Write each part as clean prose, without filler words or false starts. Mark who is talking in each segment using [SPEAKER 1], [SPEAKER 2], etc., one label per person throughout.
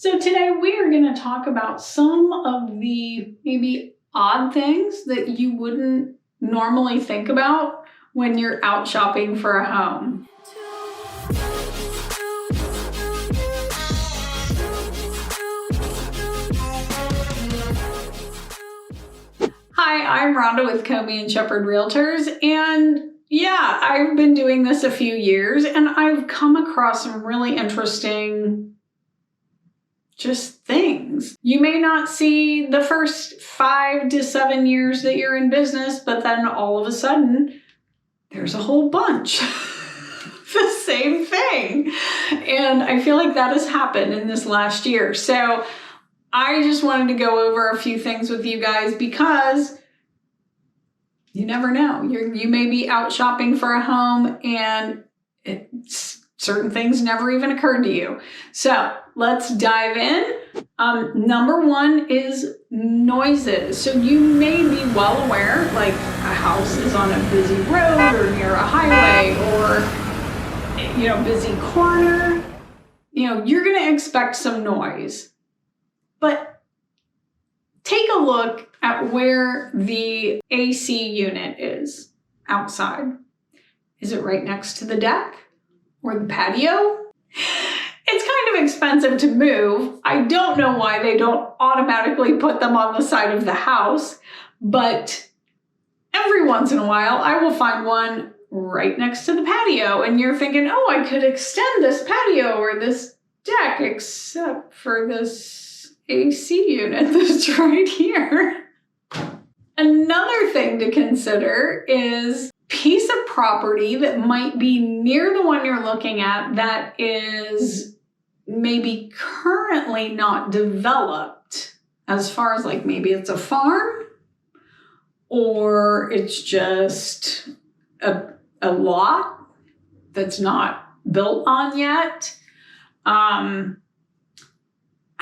[SPEAKER 1] So today we are going to talk about some of the maybe odd things that you wouldn't normally think about when you're out shopping for a home. Hi, I'm Rhonda with Comey and Shepherd Realtors, and yeah, I've been doing this a few years and I've come across some really interesting just things. You may not see the first 5 to 7 years that you're in business, but then all of a sudden, there's a whole bunch. The same thing. And I feel like that has happened in this last year. So I just wanted to go over a few things with you guys because you never know. You may be out shopping for a home and certain things never even occurred to you. So let's dive in. Number one is noises. So you may be well aware, like a house is on a busy road or near a highway or, busy corner. You're going to expect some noise. But take a look at where the AC unit is outside. Is it right next to the deck or the patio? It's kind of expensive to move. I don't know why they don't automatically put them on the side of the house, but every once in a while I will find one right next to the patio and you're thinking, oh, I could extend this patio or this deck except for this AC unit that's right here. Another thing to consider is piece of property that might be near the one you're looking at that is maybe currently not developed, as far as like maybe it's a farm or it's just a lot that's not built on yet. I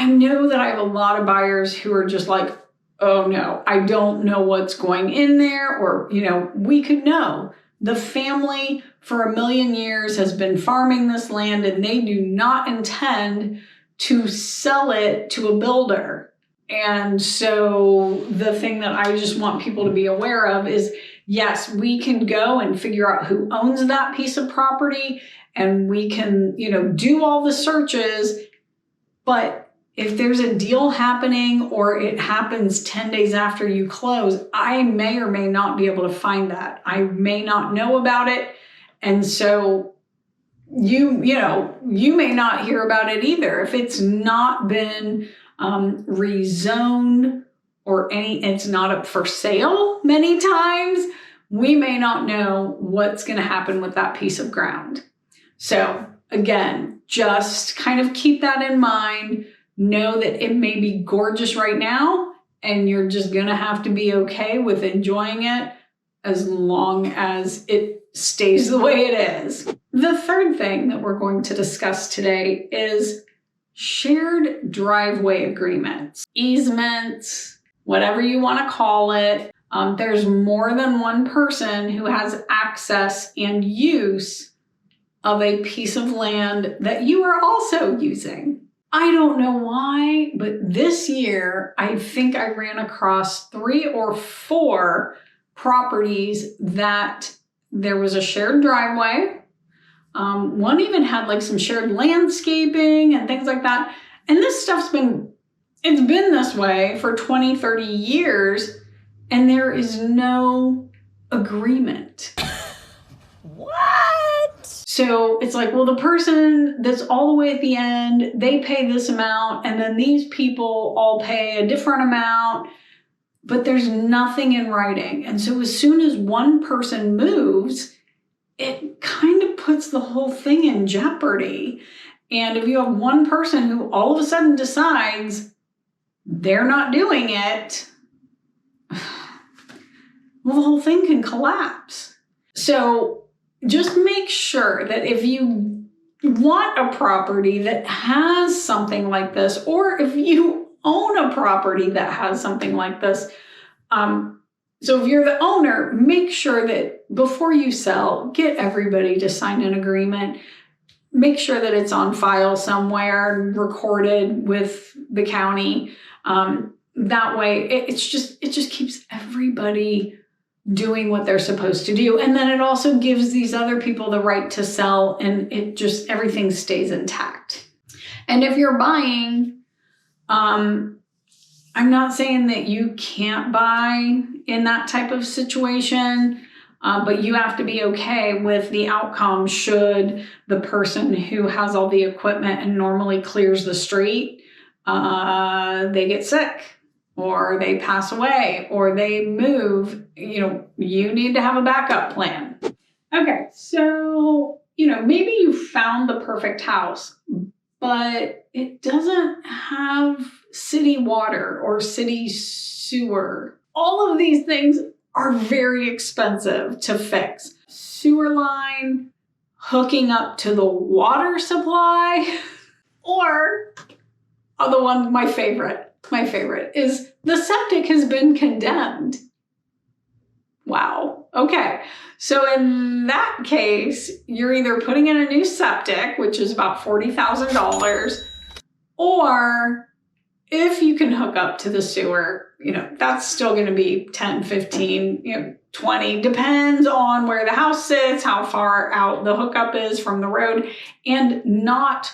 [SPEAKER 1] know that I have a lot of buyers who are just like, oh no, I don't know what's going in there, or, we could know. The family for 1 million years has been farming this land and they do not intend to sell it to a builder. And so the thing that I just want people to be aware of is, yes, we can go and figure out who owns that piece of property and we can, do all the searches, but if there's a deal happening or it happens 10 days after you close, I may or may not be able to find that. I may not know about it. And so you may not hear about it either. If it's not been rezoned or it's not up for sale many times, we may not know what's going to happen with that piece of ground. So again, just kind of keep that in mind. Know that it may be gorgeous right now and you're just going to have to be okay with enjoying it as long as it stays the way it is. The third thing that we're going to discuss today is shared driveway agreements, easements, whatever you want to call it. There's more than one person who has access and use of a piece of land that you are also using. I don't know why, but this year, I think I ran across 3 or 4 properties that there was a shared driveway. One even had like some shared landscaping and things like that. And this stuff's been this way for 20, 30 years, and there is no agreement. So it's like, well, the person that's all the way at the end, they pay this amount, and then these people all pay a different amount, but there's nothing in writing. And so as soon as one person moves, it kind of puts the whole thing in jeopardy. And if you have one person who all of a sudden decides they're not doing it, well, the whole thing can collapse. So just make sure that if you want a property that has something like this, or if you own a property that has something like this, so if you're the owner, make sure that before you sell, get everybody to sign an agreement. make sure that it's on file somewhere, recorded with the county. That way, it just keeps everybody doing what they're supposed to do. And then it also gives these other people the right to sell, and everything stays intact. And if you're buying, I'm not saying that you can't buy in that type of situation, but you have to be okay with the outcome should the person who has all the equipment and normally clears the street, they get sick, or they pass away, or they move. You need to have a backup plan. Okay, so, maybe you found the perfect house, but it doesn't have city water or city sewer. All of these things are very expensive to fix. Sewer line, hooking up to the water supply, or the one, my favorite is the septic has been condemned. Wow. Okay. So in that case, you're either putting in a new septic, which is about $40,000, or if you can hook up to the sewer, that's still going to be 10, 15, 20, depends on where the house sits, how far out the hookup is from the road. And not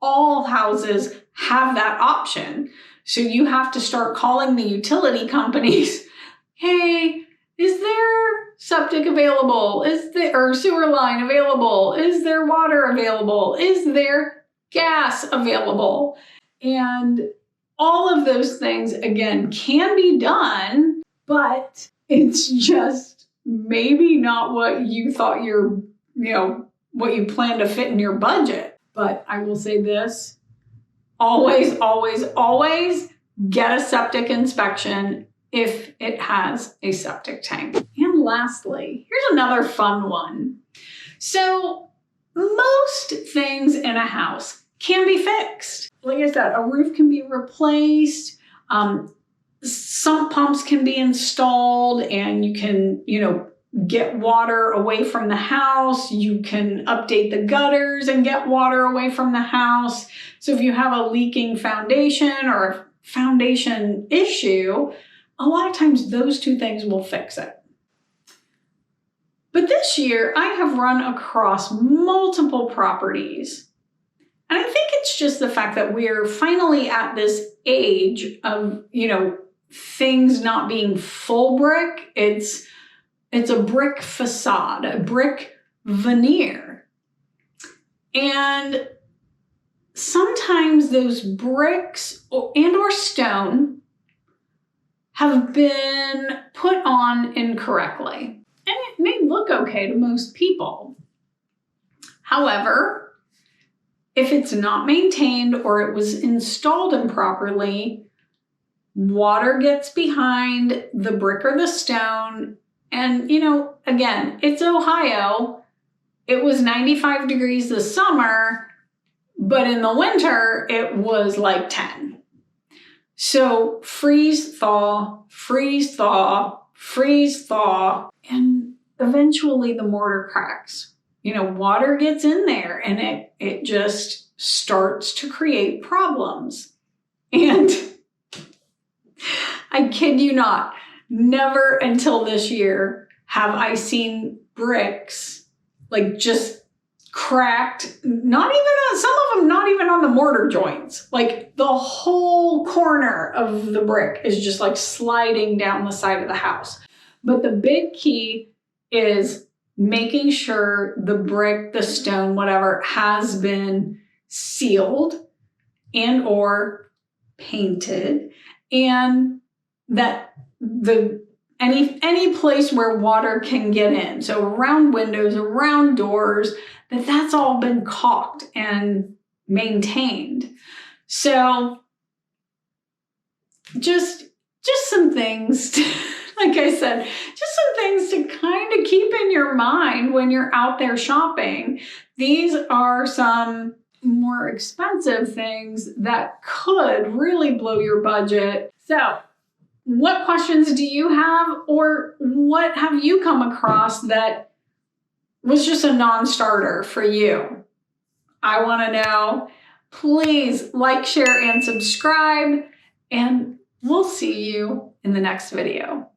[SPEAKER 1] all houses have that option. So you have to start calling the utility companies. Hey, is there septic available? Or sewer line available? Is there water available? Is there gas available? And all of those things, again, can be done, but it's just maybe not what you thought what you plan to fit in your budget. But I will say this, always, always, always get a septic inspection if it has a septic tank. And lastly, here's another fun one. So most things in a house can be fixed. Like I said, a roof can be replaced. Sump pumps can be installed, and you can, get water away from the house. You can update the gutters and get water away from the house. So if you have a leaking foundation or a foundation issue, a lot of times those two things will fix it. But this year, I have run across multiple properties. And I think it's just the fact that we're finally at this age of, things not being full brick. It's a brick facade, a brick veneer. And sometimes those bricks or stone have been put on incorrectly. And it may look okay to most people. However, if it's not maintained or it was installed improperly, water gets behind the brick or the stone. And, again, it's Ohio. It was 95 degrees this summer, but in the winter, it was like 10. So freeze, thaw, freeze, thaw, freeze, thaw, and eventually the mortar cracks. Water gets in there and it just starts to create problems. And I kid you not, never until this year have I seen bricks like just cracked, not even on, some of them not even on the mortar joints. Like the whole corner of the brick is just like sliding down the side of the house. But the big key is making sure the brick, the stone, whatever, has been sealed and or painted, and that any place where water can get in, so around windows, around doors, that's all been caulked and maintained. So just some things to, like I said, just some things to kind of keep in your mind when you're out there shopping. These are some more expensive things that could really blow your budget. So what questions do you have, or what have you come across that was just a non-starter for you? I want to know. Please like, share, and subscribe, and we'll see you in the next video.